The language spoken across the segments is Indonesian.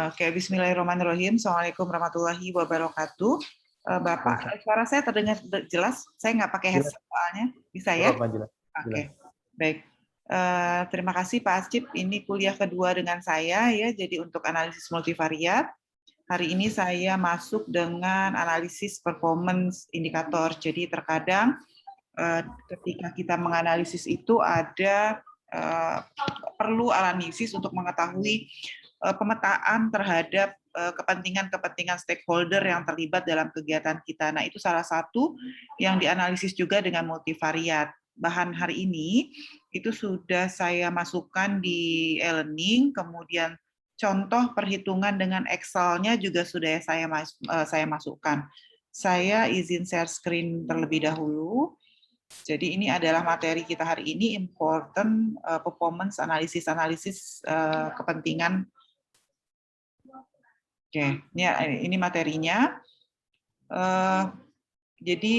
Oke, bismillahirrahmanirrahim. Assalamualaikum warahmatullahi wabarakatuh. Bapak, suara saya terdengar jelas? Saya nggak pakai Jelas. headset soalnya. Bisa ya? Bapak jelas. Jelas. Oke, baik. Terima kasih Pak Ascip. Ini kuliah kedua dengan saya ya. Jadi untuk analisis multivariat. Hari ini saya masuk dengan analisis performance indikator. Jadi terkadang ketika kita menganalisis itu ada perlu analisis untuk mengetahui pemetaan terhadap kepentingan-kepentingan stakeholder yang terlibat dalam kegiatan kita. Nah, itu salah satu yang dianalisis juga dengan multivariat. Bahan hari ini itu sudah saya masukkan di e-learning, kemudian contoh perhitungan dengan Excel-nya juga sudah saya masukkan. Saya izin share screen terlebih dahulu. Jadi ini adalah materi kita hari ini, important performance analisis kepentingan. Oke, ini materinya. Jadi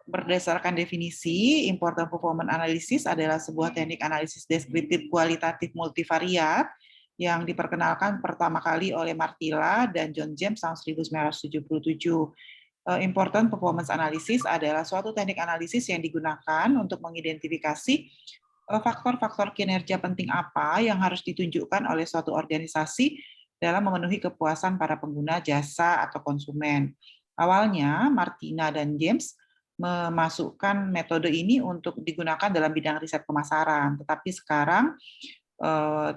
berdasarkan definisi, important performance analysis adalah sebuah teknik analisis deskriptif kualitatif multivariat yang diperkenalkan pertama kali oleh Martilla dan John James tahun 1977. Important performance analysis adalah suatu teknik analisis yang digunakan untuk mengidentifikasi faktor-faktor kinerja penting apa yang harus ditunjukkan oleh suatu organisasi dalam memenuhi kepuasan para pengguna jasa atau konsumen. Awalnya, Martina dan James memasukkan metode ini untuk digunakan dalam bidang riset pemasaran, tetapi sekarang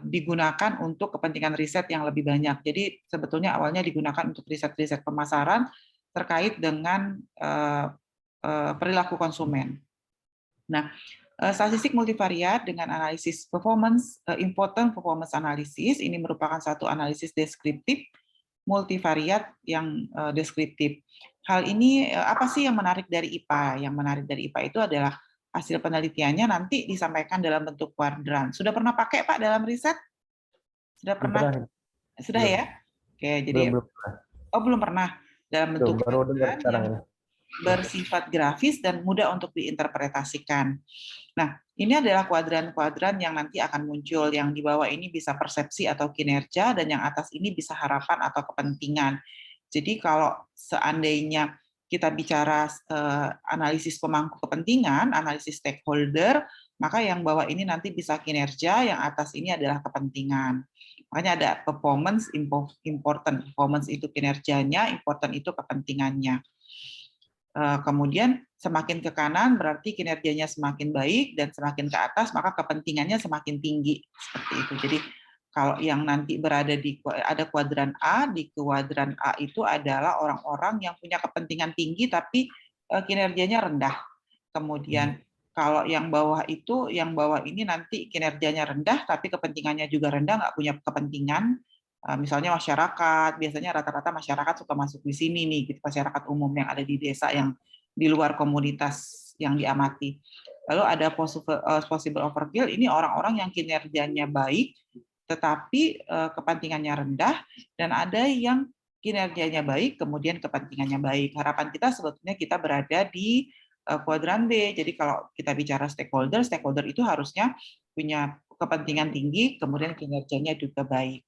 digunakan untuk kepentingan riset yang lebih banyak. Jadi sebetulnya awalnya digunakan untuk riset-riset pemasaran terkait dengan perilaku konsumen. Nah, statistik multivariat dengan analisis performance, important performance analysis, ini merupakan satu analisis deskriptif multivariat yang deskriptif. Hal ini apa sih yang menarik dari IPA? Yang menarik dari IPA itu adalah hasil penelitiannya nanti disampaikan dalam bentuk kuadran. Sudah pernah pakai Pak dalam riset? Sudah pernah? Sudah ya? Oke, jadi belum pernah dalam bentuk kuadran yang bersifat grafis dan mudah untuk diinterpretasikan. Nah, ini adalah kuadran-kuadran yang nanti akan muncul. Yang di bawah ini bisa persepsi atau kinerja, dan yang atas ini bisa harapan atau kepentingan. Jadi kalau seandainya kita bicara analisis pemangku kepentingan, analisis stakeholder, maka yang bawah ini nanti bisa kinerja, yang atas ini adalah kepentingan. Makanya ada performance, important. Performance itu kinerjanya, important itu kepentingannya. Kemudian semakin ke kanan berarti kinerjanya semakin baik, dan semakin ke atas maka kepentingannya semakin tinggi, seperti itu. Jadi kalau yang nanti berada ada kuadran A, di kuadran A itu adalah orang-orang yang punya kepentingan tinggi tapi kinerjanya rendah. Kemudian kalau yang bawah ini nanti kinerjanya rendah tapi kepentingannya juga rendah, nggak punya kepentingan. Misalnya masyarakat, biasanya rata-rata masyarakat suka masuk di sini nih, gitu, masyarakat umum yang ada di desa yang di luar komunitas yang diamati. Lalu ada possible overkill, ini orang-orang yang kinerjanya baik, tetapi kepentingannya rendah, dan ada yang kinerjanya baik, kemudian kepentingannya baik. Harapan kita sebetulnya kita berada di kuadran B. Jadi kalau kita bicara stakeholder, stakeholder itu harusnya punya kepentingan tinggi, kemudian kinerjanya juga baik.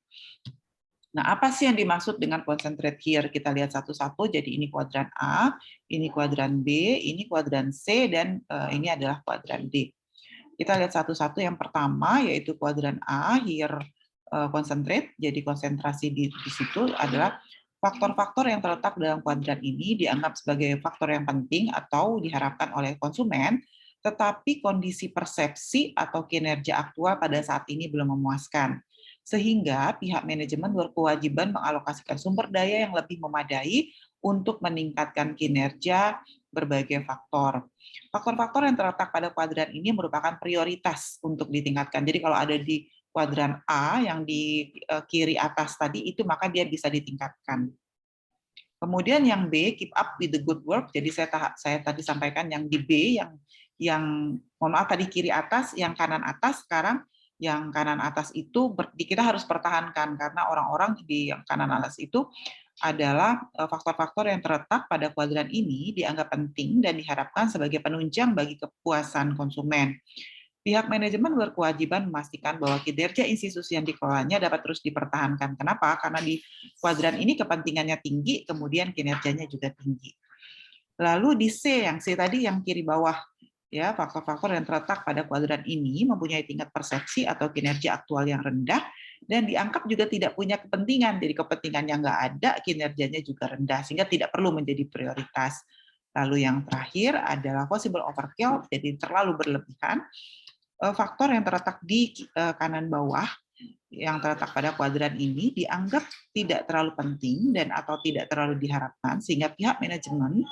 Nah, apa sih yang dimaksud dengan concentrate here? Kita lihat satu-satu. Jadi ini kuadran A, ini kuadran B, ini kuadran C, dan ini adalah kuadran D. Kita lihat satu-satu. Yang pertama yaitu kuadran A, here concentrate. Jadi konsentrasi di situ adalah faktor-faktor yang terletak dalam kuadran ini dianggap sebagai faktor yang penting atau diharapkan oleh konsumen, tetapi kondisi persepsi atau kinerja aktual pada saat ini belum memuaskan. Sehingga pihak manajemen berkewajiban mengalokasikan sumber daya yang lebih memadai untuk meningkatkan kinerja berbagai faktor. Faktor-faktor yang terletak pada kuadran ini merupakan prioritas untuk ditingkatkan. Jadi kalau ada di kuadran A yang di kiri atas tadi itu, maka dia bisa ditingkatkan. Kemudian yang B, keep up with the good work. Jadi saya tadi sampaikan yang di B, yang mohon maaf tadi kiri atas, yang kanan atas, sekarang yang kanan atas itu kita harus pertahankan, karena orang-orang di yang kanan atas itu adalah faktor-faktor yang terletak pada kuadran ini dianggap penting dan diharapkan sebagai penunjang bagi kepuasan konsumen. Pihak manajemen berkewajiban memastikan bahwa kinerja institusi yang dikelolanya dapat terus dipertahankan. Kenapa? Karena di kuadran ini kepentingannya tinggi, kemudian kinerjanya juga tinggi. Lalu di C, yang C tadi yang kiri bawah, ya, faktor-faktor yang terletak pada kuadran ini mempunyai tingkat persepsi atau kinerja aktual yang rendah dan dianggap juga tidak punya kepentingan. Jadi kepentingannya nggak ada, kinerjanya juga rendah, sehingga tidak perlu menjadi prioritas. Lalu yang terakhir adalah possible overkill, jadi terlalu berlebihan. Faktor yang terletak di kanan bawah yang terletak pada kuadran ini dianggap tidak terlalu penting dan atau tidak terlalu diharapkan, sehingga pihak manajemen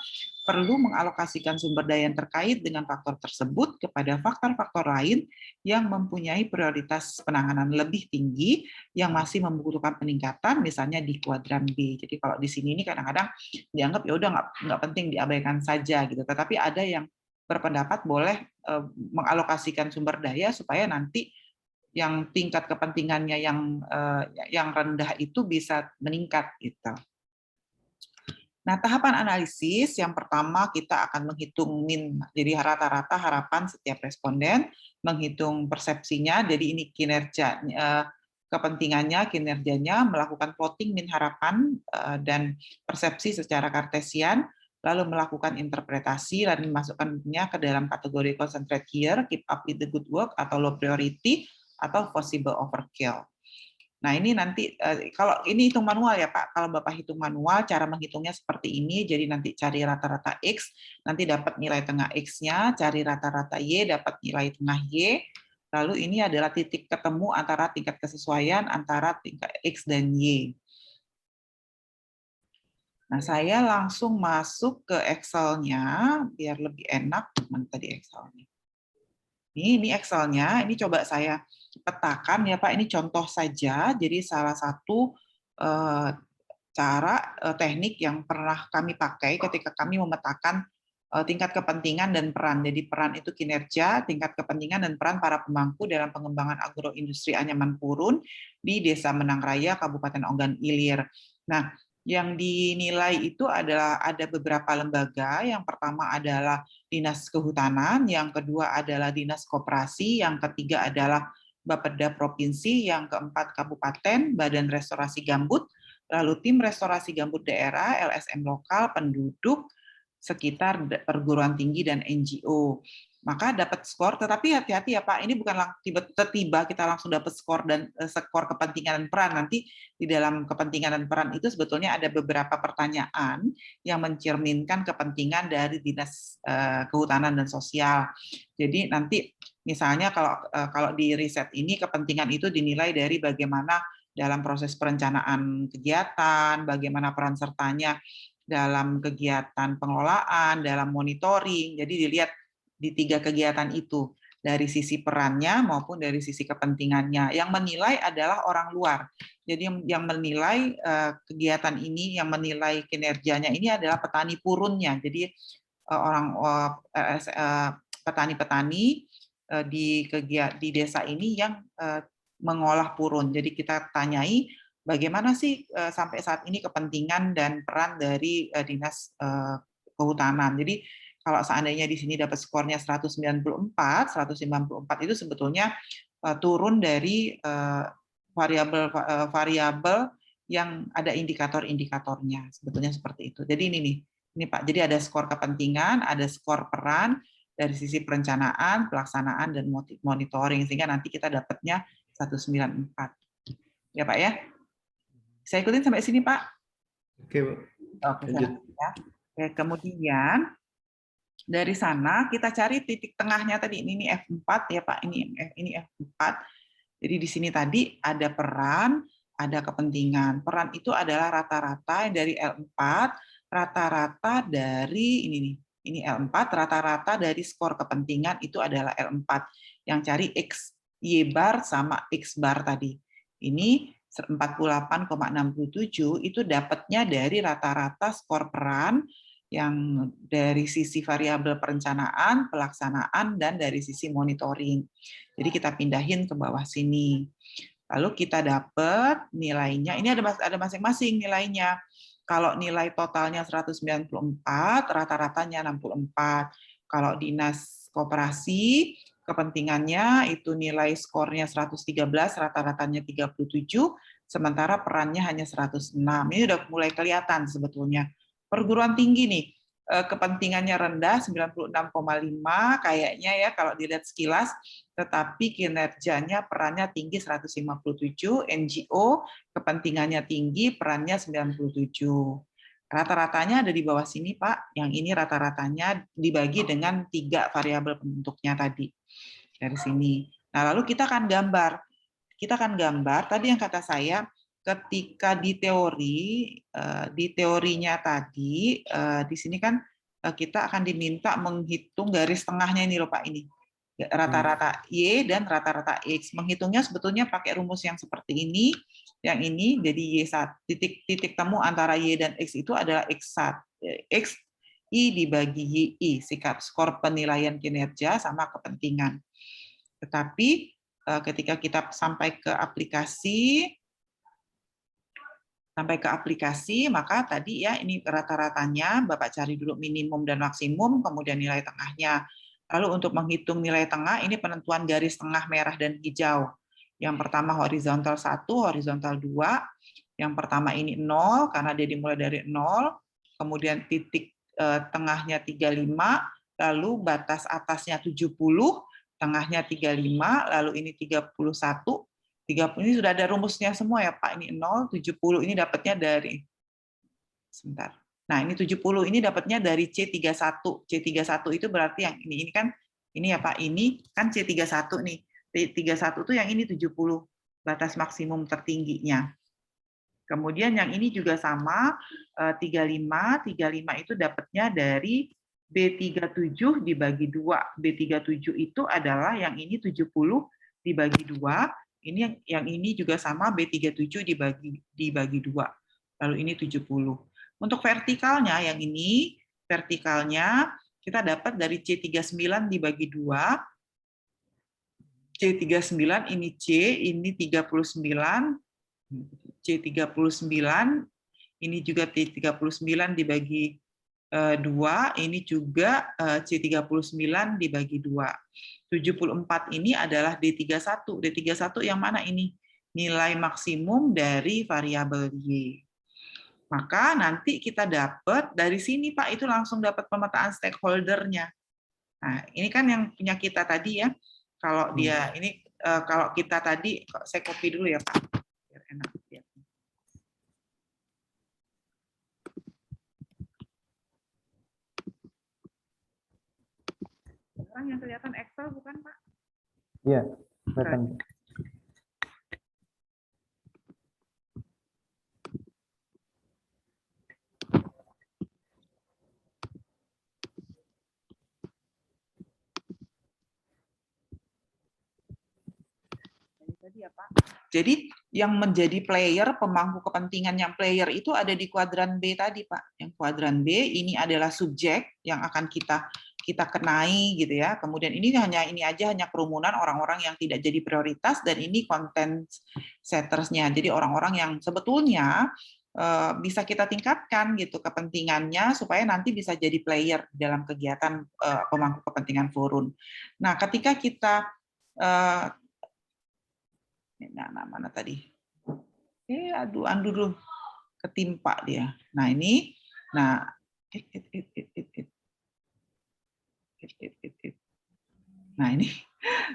perlu mengalokasikan sumber daya yang terkait dengan faktor tersebut kepada faktor-faktor lain yang mempunyai prioritas penanganan lebih tinggi yang masih membutuhkan peningkatan, misalnya di kuadran B. Jadi kalau di sini ini kadang-kadang dianggap ya udah nggak penting, diabaikan saja gitu. Tetapi ada yang berpendapat boleh mengalokasikan sumber daya supaya nanti yang tingkat kepentingannya yang rendah itu bisa meningkat gitu. Nah, tahapan analisis yang pertama kita akan menghitung min, jadi rata-rata harapan setiap responden, menghitung persepsinya, jadi ini kinerja kepentingannya, kinerjanya, melakukan plotting min harapan dan persepsi secara kartesian, lalu melakukan interpretasi dan memasukkannya ke dalam kategori concentrate here, keep up with the good work, atau low priority, atau possible overkill. Nah, ini nanti, kalau ini hitung manual ya Pak, kalau Bapak hitung manual, cara menghitungnya seperti ini, jadi nanti cari rata-rata X, nanti dapat nilai tengah X-nya, cari rata-rata Y, dapat nilai tengah Y, lalu ini adalah titik ketemu antara tingkat kesesuaian antara tingkat X dan Y. Nah, saya langsung masuk ke Excel-nya, biar lebih enak. Mana tadi Excel-nya? Ini Excel-nya, ini coba saya petakan ya Pak, ini contoh saja, jadi salah satu cara teknik yang pernah kami pakai ketika kami memetakan tingkat kepentingan dan peran. Jadi peran itu kinerja, tingkat kepentingan dan peran para pemangku dalam pengembangan agroindustri anyaman purun di Desa Menang Raya, Kabupaten Ogan Ilir. Nah, yang dinilai itu adalah ada beberapa lembaga. Yang pertama adalah Dinas Kehutanan, yang kedua adalah Dinas Koperasi, yang ketiga adalah Bapeda Provinsi, yang keempat Kabupaten, Badan Restorasi Gambut, lalu Tim Restorasi Gambut Daerah, LSM lokal, penduduk, sekitar perguruan tinggi dan NGO. Maka dapat skor, tetapi hati-hati ya Pak, ini bukan tiba-tiba kita langsung dapat skor dan skor kepentingan dan peran. Nanti di dalam kepentingan dan peran itu sebetulnya ada beberapa pertanyaan yang mencerminkan kepentingan dari Dinas Kehutanan dan Sosial. Jadi nanti misalnya kalau di riset ini kepentingan itu dinilai dari bagaimana dalam proses perencanaan kegiatan, bagaimana peran sertanya dalam kegiatan pengelolaan, dalam monitoring. Jadi dilihat di 3 kegiatan itu, dari sisi perannya maupun dari sisi kepentingannya. Yang menilai adalah orang luar. Jadi yang menilai kegiatan ini, yang menilai kinerjanya ini adalah petani purunnya. Jadi petani-petani di desa ini yang mengolah purun. Jadi kita tanyai bagaimana sih sampai saat ini kepentingan dan peran dari Dinas Kehutanan. Jadi kalau seandainya di sini dapat skornya 194 itu sebetulnya turun dari variabel yang ada indikator-indikatornya. Sebetulnya seperti itu. Jadi ini Pak. Jadi ada skor kepentingan, ada skor peran dari sisi perencanaan, pelaksanaan, dan monitoring. Sehingga nanti kita dapatnya 194. Ya Pak ya? Saya ikutin sampai sini Pak? Oke, lanjut. Ya. Kemudian dari sana kita cari titik tengahnya tadi, ini F4 ya Pak, ini F4. Jadi di sini tadi ada peran, ada kepentingan. Peran itu adalah rata-rata dari L4, rata-rata dari ini L4, rata-rata dari skor kepentingan itu adalah L4. Yang cari X, Y bar sama X bar tadi. Ini 48,67 itu dapatnya dari rata-rata skor peran yang dari sisi variabel perencanaan, pelaksanaan, dan dari sisi monitoring. Jadi kita pindahin ke bawah sini. Lalu kita dapat nilainya, ini ada masing-masing nilainya. Kalau nilai totalnya 194, rata-ratanya 64. Kalau Dinas Koperasi, Kepentingannya itu nilai skornya 113, rata-ratanya 37, sementara perannya hanya 106. Ini udah mulai kelihatan sebetulnya. Perguruan tinggi nih, kepentingannya rendah 96,5 kayaknya ya kalau dilihat sekilas, tetapi kinerjanya perannya tinggi 157, NGO kepentingannya tinggi, perannya 97. Rata-ratanya ada di bawah sini, Pak. Yang ini rata-ratanya dibagi dengan 3 variabel pembentuknya tadi. Dari sini. Nah, lalu kita akan gambar. Kita akan gambar, tadi yang kata saya, ketika di teorinya tadi, di sini kan kita akan diminta menghitung garis tengahnya ini loh Pak, ini. Rata-rata Y dan rata-rata X. Menghitungnya sebetulnya pakai rumus yang seperti ini, yang ini, jadi Y1, titik temu antara Y dan X itu adalah X1, X I dibagi YI, sikap skor penilaian kinerja sama kepentingan. Tetapi ketika kita sampai ke aplikasi, maka tadi ya ini rata-ratanya Bapak cari dulu minimum dan maksimum, kemudian nilai tengahnya. Lalu untuk menghitung nilai tengah, ini penentuan garis tengah merah dan hijau. Yang pertama horizontal 1, horizontal 2. Yang pertama ini 0, karena dia dimulai dari 0. Kemudian titik tengahnya 35, lalu batas atasnya 70, tengahnya 35, lalu ini 31. 30 ini sudah ada rumusnya semua ya Pak. Ini 0, 70 ini dapatnya dari, sebentar. Nah, ini 70 ini dapatnya dari C31. C31 itu berarti yang ini kan ini ya Pak, ini kan C31 nih. C31 itu yang ini 70, batas maksimum tertingginya. Kemudian yang ini juga sama 35 itu dapatnya dari B37 dibagi 2. B37 itu adalah yang ini 70 dibagi 2. Ini yang ini juga sama B37 dibagi 2. Lalu ini 70. Untuk vertikalnya yang ini, vertikalnya kita dapat dari C39 dibagi 2. C39 ini C, ini 39. C39, ini juga T39 dibagi 2, ini juga C39 dibagi 2. 74 ini adalah D31. D31 yang mana ini? Nilai maksimum dari variabel Y. Maka nanti kita dapat dari sini Pak, itu langsung dapat pemetaan stakeholder-nya. Nah, ini kan yang punya kita tadi ya. Kalau dia ini kalau kita tadi, saya copy dulu ya Pak. Biar enak lihat. Sekarang yang kelihatan Excel bukan Pak? Iya, kelihatan. Ya, Pak. Jadi yang menjadi player, pemangku kepentingan yang player itu ada di kuadran B tadi, Pak. Yang kuadran B ini adalah subjek yang akan kita kenai gitu ya. Kemudian ini hanya kerumunan orang-orang yang tidak jadi prioritas, dan ini content settersnya. Jadi orang-orang yang sebetulnya bisa kita tingkatkan gitu kepentingannya supaya nanti bisa jadi player dalam kegiatan pemangku kepentingan forum. Nah, ketika kita nah, mana tadi? Aduh dulu ketimpa dia. Nah ini, nah ini,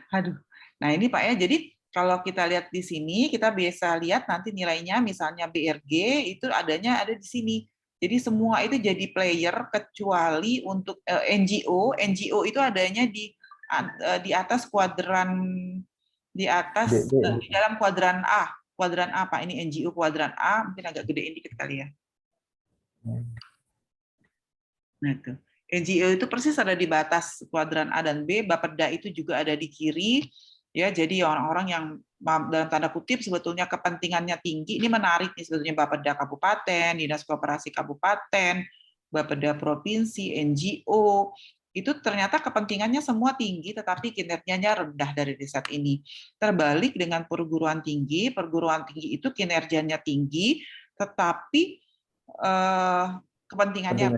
aduh. Nah ini Pak ya. Jadi kalau kita lihat di sini, kita bisa lihat nanti nilainya, misalnya BRG itu ada di sini. Jadi semua itu jadi player kecuali untuk NGO. NGO itu adanya di atas kuadran. Di atas, di dalam kuadran A. Kuadran A, Pak. Ini NGO kuadran A. Mungkin agak gedein dikit kali ya. Nah, itu. NGO itu persis ada di batas kuadran A dan B. Bapeda itu juga ada di kiri. Ya, jadi orang-orang yang dalam tanda kutip sebetulnya kepentingannya tinggi. Ini menarik nih sebetulnya, Bapeda Kabupaten, Dinas Koperasi Kabupaten, Bapeda Provinsi, NGO. Itu ternyata kepentingannya semua tinggi, tetapi kinerjanya rendah dari riset ini. Terbalik dengan perguruan tinggi itu kinerjanya tinggi, tetapi kepentingannya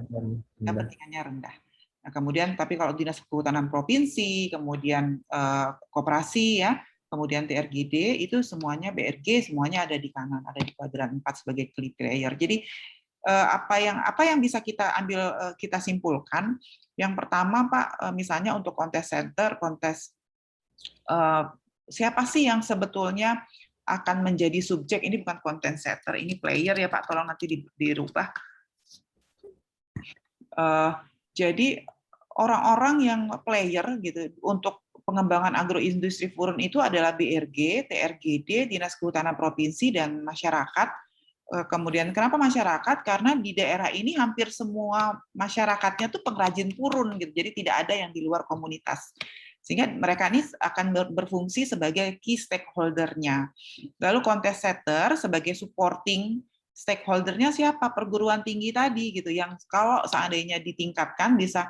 rendah. Nah, kemudian tapi kalau Dinas Kehutanan Provinsi, kemudian koperasi ya, kemudian TRGD itu semuanya BRG semuanya ada di kanan, ada di kuadran 4 sebagai key player. Jadi apa yang bisa kita ambil, kita simpulkan. Yang pertama Pak, misalnya untuk kontes center, siapa sih yang sebetulnya akan menjadi subjek, ini bukan content setter, ini player ya Pak, tolong nanti dirubah. Jadi orang-orang yang player gitu untuk pengembangan agroindustri Purun itu adalah BRG, TRGD, Dinas Kehutanan Provinsi, dan masyarakat. Kemudian kenapa masyarakat? Karena di daerah ini hampir semua masyarakatnya tuh pengrajin purun gitu. Jadi tidak ada yang di luar komunitas. Sehingga mereka ini akan berfungsi sebagai key stakeholder-nya. Lalu contest setter sebagai supporting stakeholder-nya siapa? Perguruan tinggi tadi gitu, yang kalau seandainya ditingkatkan bisa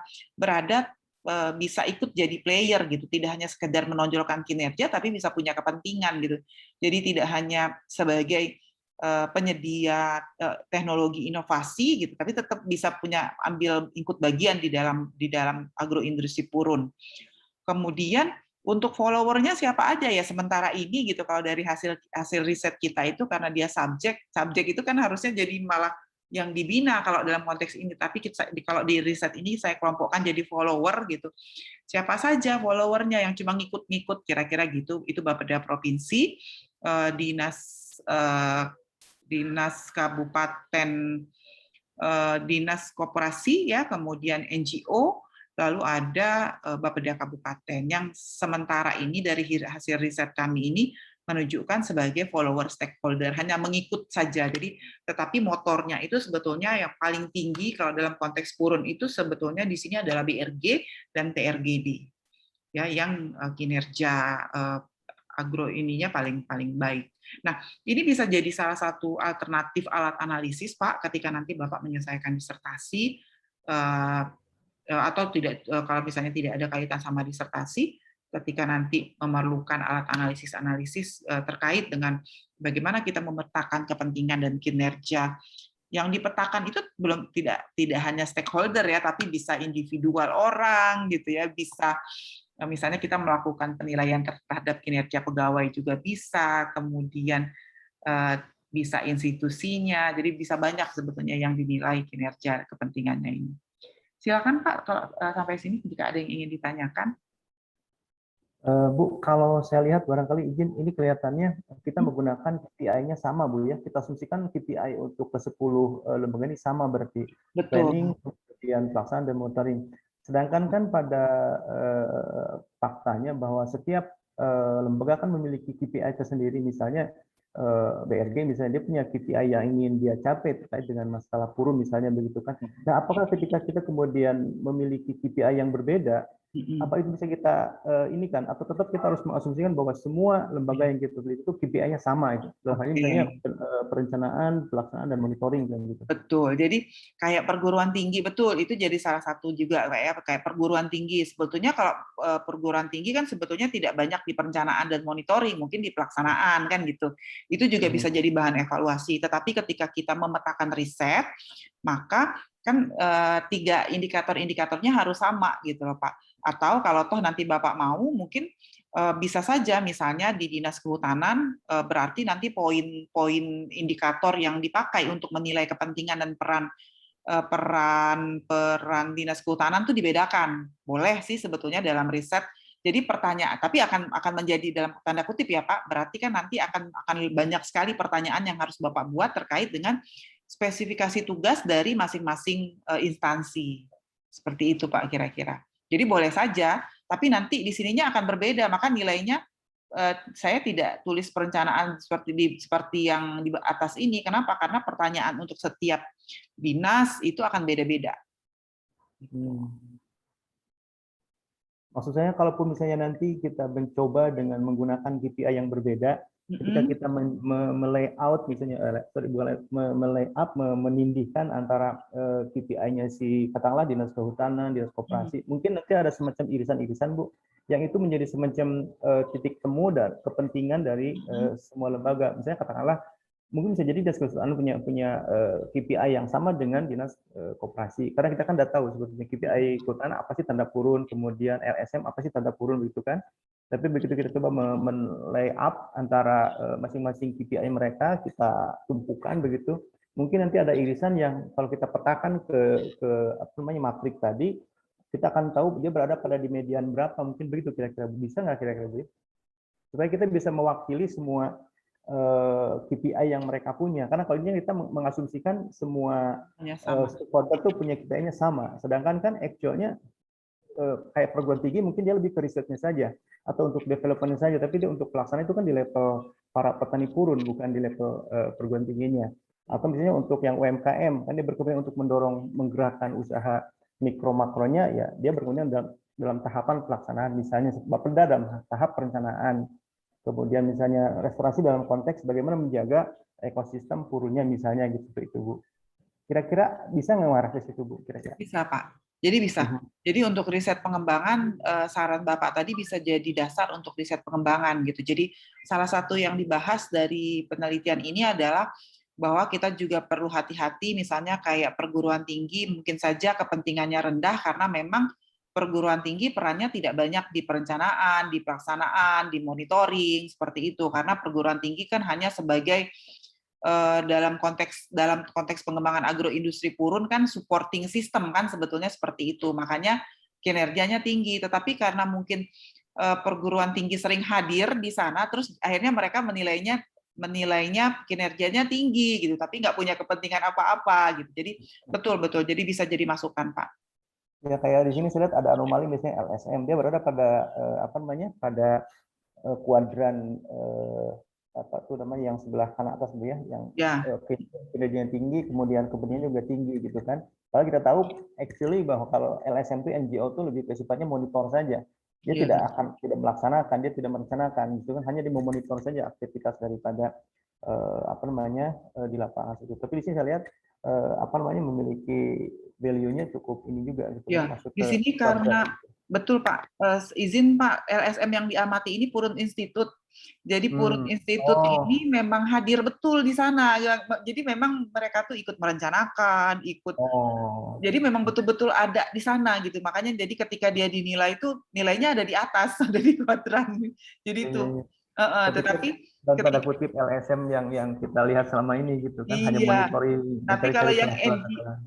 bisa ikut jadi player gitu, tidak hanya sekedar menonjolkan kinerja tapi bisa punya kepentingan gitu. Jadi tidak hanya sebagai penyedia teknologi inovasi gitu, tapi tetap bisa ambil ikut bagian di dalam agroindustri Purun. Kemudian untuk followernya siapa aja ya sementara ini gitu, kalau dari hasil riset kita itu, karena dia subjek itu kan harusnya jadi malah yang dibina kalau dalam konteks ini, tapi kalau di riset ini saya kelompokkan jadi follower gitu. Siapa saja followernya yang cuma ngikut-ngikut kira-kira gitu, itu Bapeda Provinsi, dinas kabupaten, dinas koperasi ya, kemudian NGO, lalu ada Bapeda Kabupaten yang sementara ini dari hasil riset kami ini menunjukkan sebagai follower stakeholder, hanya mengikut saja. Jadi tetapi motornya itu sebetulnya yang paling tinggi kalau dalam konteks Purun itu sebetulnya di sini adalah BRG dan TRGD. Ya, yang kinerja agro ininya paling baik. Nah, ini bisa jadi salah satu alternatif alat analisis, Pak, ketika nanti Bapak menyelesaikan disertasi, atau tidak, kalau misalnya tidak ada kaitan sama disertasi, ketika nanti memerlukan alat analisis terkait dengan bagaimana kita memetakan kepentingan dan kinerja. Yang dipetakan itu tidak hanya stakeholder ya, tapi bisa individual orang gitu ya, bisa misalnya kita melakukan penilaian terhadap kinerja pegawai juga bisa, kemudian bisa institusinya, jadi bisa banyak sebetulnya yang dinilai kinerja kepentingannya ini. Silakan Pak, kalau sampai sini jika ada yang ingin ditanyakan. Bu, kalau saya lihat barangkali izin ini kelihatannya kita menggunakan KPI-nya sama Bu ya. Kita asumsikan KPI untuk ke-10 lembaga ini sama berarti. Betul. Planning, kemudian pelaksanaan dan monitoring. Sedangkan kan pada faktanya bahwa setiap lembaga kan memiliki KPI tersendiri. Misalnya BRG misalnya dia punya KPI yang ingin dia capai terkait dengan masalah Purun misalnya begitu kan. Nah, apakah ketika kita kemudian memiliki KPI yang berbeda, apa itu bisa kita ini kan, atau tetap kita harus mengasumsikan bahwa semua lembaga yang kita teliti itu KPI-nya sama itu. Dalam hal ini misalnya perencanaan, pelaksanaan dan monitoring kan gitu. Betul. Jadi kayak perguruan tinggi, betul, itu jadi salah satu juga kayak perguruan tinggi. Sebetulnya kalau perguruan tinggi kan sebetulnya tidak banyak di perencanaan dan monitoring, mungkin di pelaksanaan kan gitu. Itu juga bisa jadi bahan evaluasi. Tetapi ketika kita memetakan riset, maka kan 3 indikator-indikatornya harus sama gitu loh Pak. Atau kalau toh nanti Bapak mau, mungkin bisa saja misalnya di Dinas Kehutanan berarti nanti poin-poin indikator yang dipakai untuk menilai kepentingan dan peran Dinas Kehutanan itu dibedakan. Boleh sih sebetulnya dalam riset. Jadi pertanyaan, tapi akan menjadi dalam tanda kutip ya Pak, berarti kan nanti akan banyak sekali pertanyaan yang harus Bapak buat terkait dengan spesifikasi tugas dari masing-masing instansi. Seperti itu Pak kira-kira. Jadi boleh saja, tapi nanti di sininya akan berbeda, maka nilainya saya tidak tulis perencanaan seperti yang di atas ini. Kenapa? Karena pertanyaan untuk setiap dinas itu akan beda-beda. Maksud saya kalaupun misalnya nanti kita mencoba dengan menggunakan KPI yang berbeda, ketika kita melayout misalnya, menindihkan antara KPI-nya si katakanlah dinas kehutanan, dinas koperasi, mungkin nanti ada semacam irisan-irisan Bu, yang itu menjadi semacam titik temu dan kepentingan dari semua lembaga. Misalnya katakanlah mungkin bisa jadi dinas kesehatan punya KPI yang sama dengan dinas koperasi. Karena kita kan udah tahu sebetulnya KPI kehutanan apa sih tanda kurun, kemudian LSM apa sih tanda kurun begitu kan. Tapi begitu kita coba men-layout antara masing-masing KPI mereka, kita tumpukan begitu, mungkin nanti ada irisan yang kalau kita petakan ke apa namanya matrik tadi, kita akan tahu dia berada pada di median berapa, mungkin begitu kira-kira. Bisa nggak kira-kira begitu? Supaya kita bisa mewakili semua KPI yang mereka punya. Karena kalau ini kita mengasumsikan semua stakeholder tuh punya KPI-nya sama. Sedangkan kan actual-nya kayak perguruan tinggi mungkin dia lebih ke risetnya saja atau untuk development saja, tapi dia untuk pelaksanaan itu kan di level para petani purun, bukan di level perguruan tingginya. Atau misalnya untuk yang UMKM kan dia berkepentingan untuk mendorong menggerakkan usaha mikro makronya, ya dia berkepentingan dalam tahapan pelaksanaan, misalnya Bapeda dalam tahap perencanaan, kemudian misalnya restorasi dalam konteks bagaimana menjaga ekosistem purunnya misalnya gitu itu Bu. Kira-kira bisa nggak mengarah ke situ Bu? Kira-kira? Bisa Pak. Jadi bisa. Jadi untuk riset pengembangan, saran Bapak tadi bisa jadi dasar untuk riset pengembangan gitu. Jadi salah satu yang dibahas dari penelitian ini adalah bahwa kita juga perlu hati-hati misalnya kayak perguruan tinggi mungkin saja kepentingannya rendah karena memang perguruan tinggi perannya tidak banyak di perencanaan, di pelaksanaan, di monitoring seperti itu karena perguruan tinggi kan hanya sebagai dalam konteks pengembangan agroindustri purun kan supporting system kan sebetulnya seperti itu, makanya kinerjanya tinggi. Tetapi karena mungkin perguruan tinggi sering hadir di sana, terus akhirnya mereka menilainya kinerjanya tinggi gitu, tapi nggak punya kepentingan apa-apa gitu. Jadi betul, jadi bisa jadi masukan Pak. Ya kayak di sini saya lihat ada anomali misalnya LSM, dia berada pada apa namanya pada kuadran apa tuh namanya yang sebelah kanan atas Bu ya, yang kinerjanya tinggi, kemudian kepentingannya juga tinggi gitu kan. Kalau kita tahu actually bahwa kalau LSM itu NGO itu lebih sifatnya monitor saja. Dia tidak melaksanakan, dia tidak merencanakan gitu kan, hanya dia memonitor saja aktivitas daripada apa namanya di lapangan itu. Tapi di sini saya lihat apa namanya memiliki value-nya cukup ini juga gitu. Ya, di sini karena betul Pak, izin Pak, LSM yang diamati ini Purun Institute. Jadi Purun Institute ini memang hadir betul di sana. Jadi memang mereka tuh ikut merencanakan, jadi memang betul-betul ada di sana gitu. Makanya jadi ketika dia dinilai itu nilainya ada di atas, ada di kuadran. Jadi itu. Tetapi dan tanda kutip LSM yang kita lihat selama ini gitu kan, hanya monitoring. Tapi kalau yang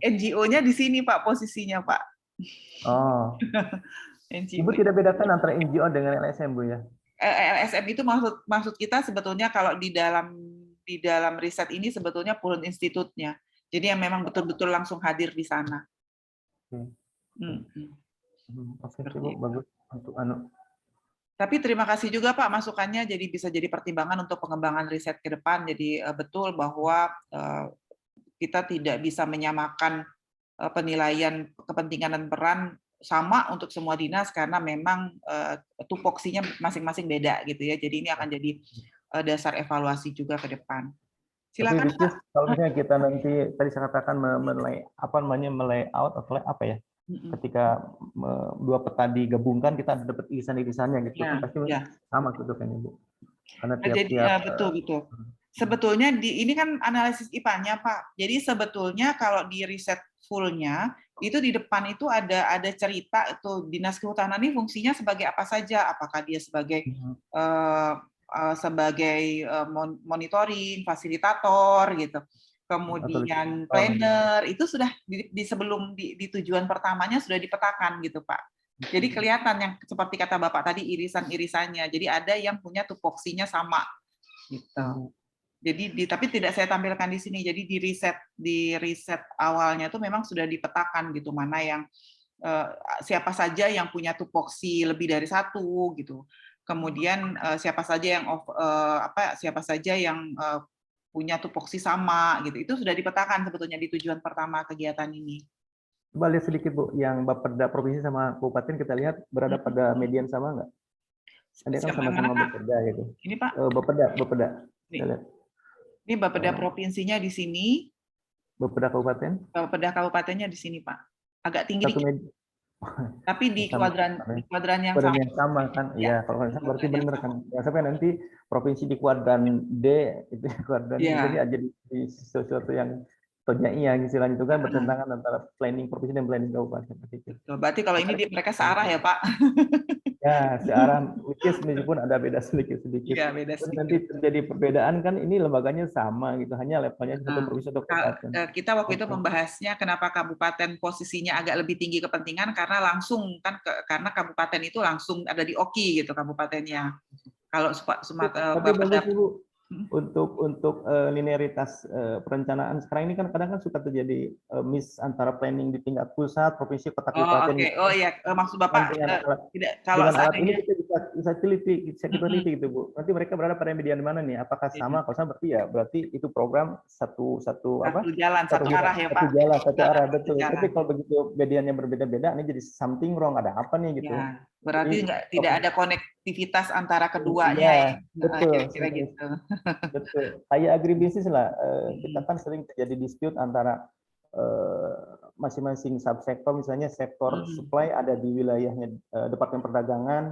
NGO-nya di sini Pak posisinya Pak. Oh. Ibu tidak bedakan antara NGO dengan LSM Bu ya? LSM itu maksud kita sebetulnya kalau di dalam riset ini sebetulnya Purun Institute-nya. Jadi yang memang betul-betul langsung hadir di sana. Oke, Bu, bagus untuk Tapi terima kasih juga Pak masukannya, jadi bisa jadi pertimbangan untuk pengembangan riset ke depan. Jadi betul bahwa kita tidak bisa menyamakan penilaian kepentingan dan peran sama untuk semua dinas karena memang tupoksinya masing-masing beda gitu ya. Jadi ini akan jadi dasar evaluasi juga ke depan. Silakan Pak. Kalau misalnya kita nanti tadi saya katakan melayout atau apa ya? Ketika dua peta digabungkan kita dapat irisan-irisannya gitu kan pasti sama gitu kan Ibu. Karena tiap-tiap betul. Sebetulnya ini kan analisis IPA-nya Pak. Jadi sebetulnya kalau di riset full-nya itu di depan itu ada cerita itu dinas kehutanan ini fungsinya sebagai apa saja, apakah dia sebagai monitoring, fasilitator gitu. Kemudian planner itu sudah sebelum di tujuan pertamanya sudah dipetakan gitu Pak. Jadi kelihatan yang seperti kata Bapak tadi irisan-irisannya. Jadi ada yang punya tupoksinya sama gitu. Jadi tapi tidak saya tampilkan di sini. Jadi di riset awalnya itu memang sudah dipetakan gitu mana yang siapa saja yang punya tupoksi lebih dari satu gitu. Kemudian siapa saja yang punya tupoksi sama gitu. Itu sudah dipetakan sebetulnya di tujuan pertama kegiatan ini. Coba lihat sedikit Bu, yang Bapeda provinsi sama kabupaten kita lihat berada pada median sama nggak? Ada kan sama-sama Bapeda gitu. Ini Pak. Bapeda. Ini Bapeda provinsinya di sini. Bapeda kabupaten? Bapeda kabupatennya di sini Pak. Agak tinggi dikit. Tapi di sama kuadran yang kuadran sama. yang sama kan? Ya, Iya, kalau nggak salah berarti kuadran yang benar kan. sama. Ya, sampai nanti provinsi di kuadran D itu kuadran bisa Ya. jadi sesuatu yang tonya iya istilahnya itu kan bertentangan antara planning provinsi dan planning kabupaten seperti itu. Betul. Berarti kalau ini mereka searah ya, Pak? Ya, searah which is meskipun ada beda sedikit-sedikit. Iya, beda Tapi nanti sedikit. terjadi perbedaan kan ini lembaganya sama gitu, hanya levelnya satu provinsi atau kabupaten. Kita waktu itu Oke. membahasnya kenapa kabupaten posisinya agak lebih tinggi kepentingan karena langsung kan karena kabupaten itu langsung ada di Oki gitu kabupatennya. Kalau Sumatera Tapi bagus Ibu Hmm. untuk linearitas perencanaan sekarang ini kan kadang kan suka terjadi miss antara planning di tingkat pusat, provinsi, kota, Oh, kabupaten oke. gitu. Oh iya, maksud Bapak tidak kalau Dengan alat ini seandainya kita bisa teliti gitu Bu. Nanti mereka berada pada median mana nih? Apakah sama? Kalau sama berarti itu program satu satu jalan, satu arah ya, satu Pak. jalan, satu arah Satu betul. Tapi jalan. kalau begitu mediannya berbeda-beda, ini jadi something wrong. Ada apa nih gitu? Ya, berarti Jadi tidak ada konektivitas antara keduanya iya ya. betul, Kira-kira gitu. betul. Kayak agribisnis lah. Kita Hmm. kan sering terjadi dispute antara masing-masing subsektor, misalnya sektor supply ada di wilayahnya Departemen Perdagangan,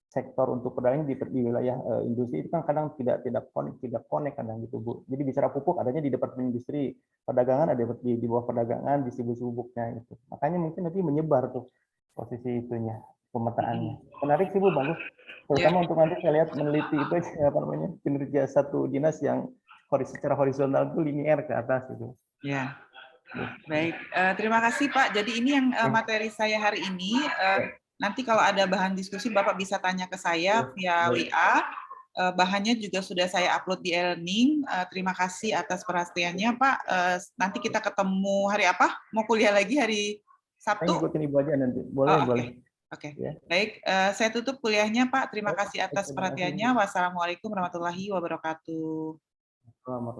sektor untuk perdagangan di wilayah industri itu kan kadang tidak connect kadang gitu Bu. Jadi bicara pupuk adanya di Departemen Industri, perdagangan ada di bawah perdagangan, distribusi pupuknya itu. Makanya mungkin nanti menyebar tuh posisi itunya, pemetaannya. Menarik sih Bu, bagus. Ya, Terutama untuk nanti saya lihat meneliti itu apa namanya kinerja satu dinas yang secara horizontal itu linear ke atas gitu. ya. Baik, terima kasih Pak. Jadi ini yang materi saya hari ini. Nanti kalau ada bahan diskusi, Bapak bisa tanya ke saya via WA. Bahannya juga sudah saya upload di e-learning. Terima kasih atas perhatiannya Pak. Nanti kita ketemu hari apa? Mau kuliah lagi hari Saya Sabtu? ngikutin Ibu aja nanti. Boleh, Oh, oke. boleh. Oke. Ya. Baik, saya tutup kuliahnya Pak. Terima kasih atas Terima kasih. perhatiannya. Wassalamualaikum warahmatullahi wabarakatuh. Selamat